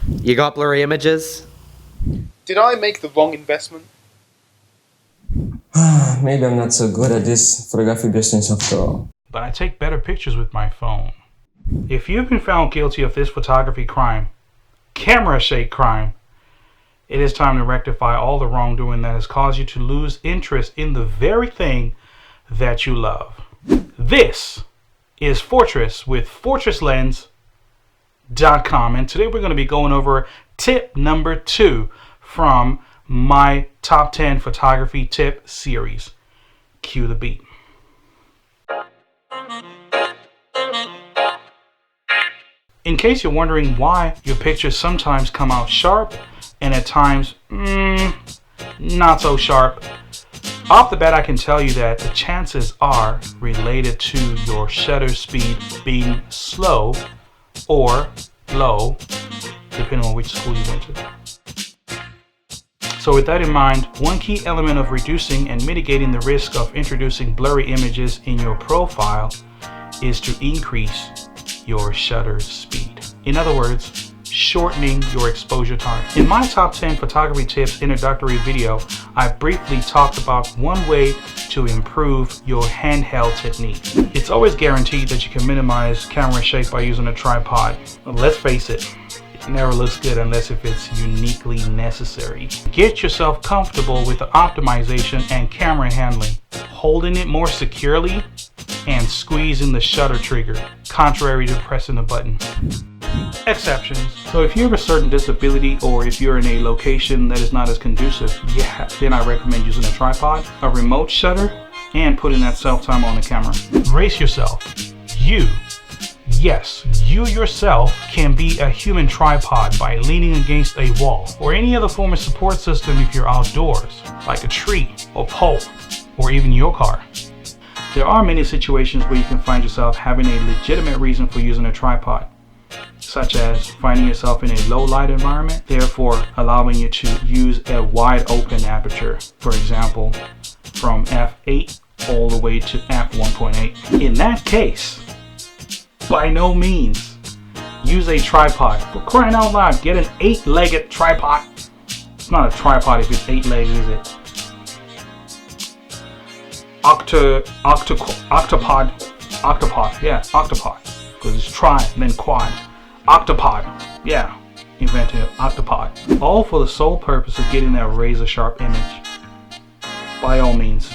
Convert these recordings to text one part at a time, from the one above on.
You got blurry images? Did I make the wrong investment? Maybe I'm not so good at this photography business after all. But I take better pictures with my phone. If you've been found guilty of this photography crime, camera shake crime, it is time to rectify all the wrongdoing that has caused you to lose interest in the very thing that you love. This is Fortress with FortressLens.com, and today we're going to be going over tip number 2 from my top 10 photography tip series. Cue the beat. In case you're wondering why your pictures sometimes come out sharp and at times not so sharp, off the bat I can tell you that the chances are related to your shutter speed being slow or low, depending on which school you went to. So with that in mind, one key element of reducing and mitigating the risk of introducing blurry images in your profile is to increase your shutter speed. In other words, shortening your exposure time. In my top 10 photography tips introductory video, I briefly talked about one way to improve your handheld technique. It's always guaranteed that you can minimize camera shake by using a tripod. But let's face it, it never looks good unless if it's uniquely necessary. Get yourself comfortable with the optimization and camera handling, holding it more securely and squeezing the shutter trigger, contrary to pressing the button. Exceptions. So if you have a certain disability or if you're in a location that is not as conducive, then I recommend using a tripod, a remote shutter, and putting that self-timer on the camera. Brace yourself. Yes, you yourself can be a human tripod by leaning against a wall or any other form of support system if you're outdoors, like a tree or pole or even your car. There are many situations where you can find yourself having a legitimate reason for using a tripod, such as finding yourself in a low light environment, therefore allowing you to use a wide open aperture, for example, from f8 all the way to f1.8. In that case, by no means use a tripod. For crying out loud, get an 8-legged tripod. It's not a tripod if it's 8 legs, is it? Octopod, because it's tri and then quad. Octopod, invented an octopod. All for the sole purpose of getting that razor sharp image. By all means,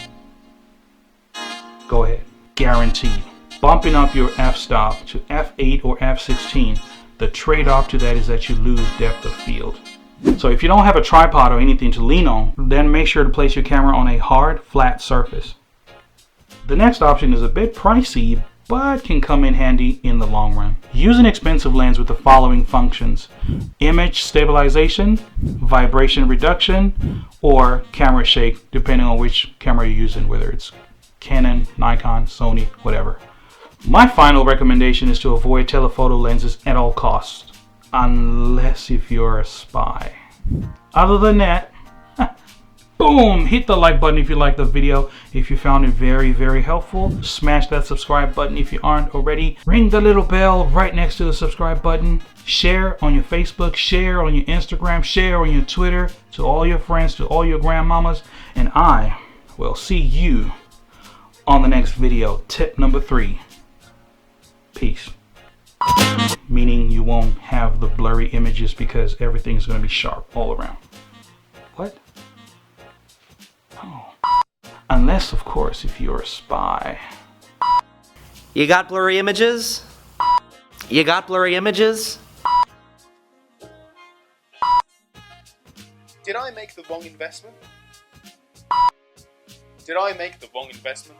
go ahead, guaranteed. Bumping up your f-stop to f8 or f16, the trade-off to that is that you lose depth of field. So if you don't have a tripod or anything to lean on, then make sure to place your camera on a hard, flat surface. The next option is a bit pricey, but can come in handy in the long run. Use an expensive lens with the following functions: image stabilization, vibration reduction, or camera shake, depending on which camera you're using, whether it's Canon, Nikon, Sony, whatever. My final recommendation is to avoid telephoto lenses at all costs, unless if you're a spy. Other than that, boom, hit the like button if you liked the video. If you found it very, very helpful, smash that subscribe button if you aren't already. Ring the little bell right next to the subscribe button. Share on your Facebook, share on your Instagram, share on your Twitter, to all your friends, to all your grandmamas. And I will see you on the next video. Tip number 3. Peace. Meaning you won't have the blurry images because everything's going to be sharp all around. What? Oh. Unless, of course, if you're a spy. You got blurry images? You got blurry images? Did I make the wrong investment? Did I make the wrong investment?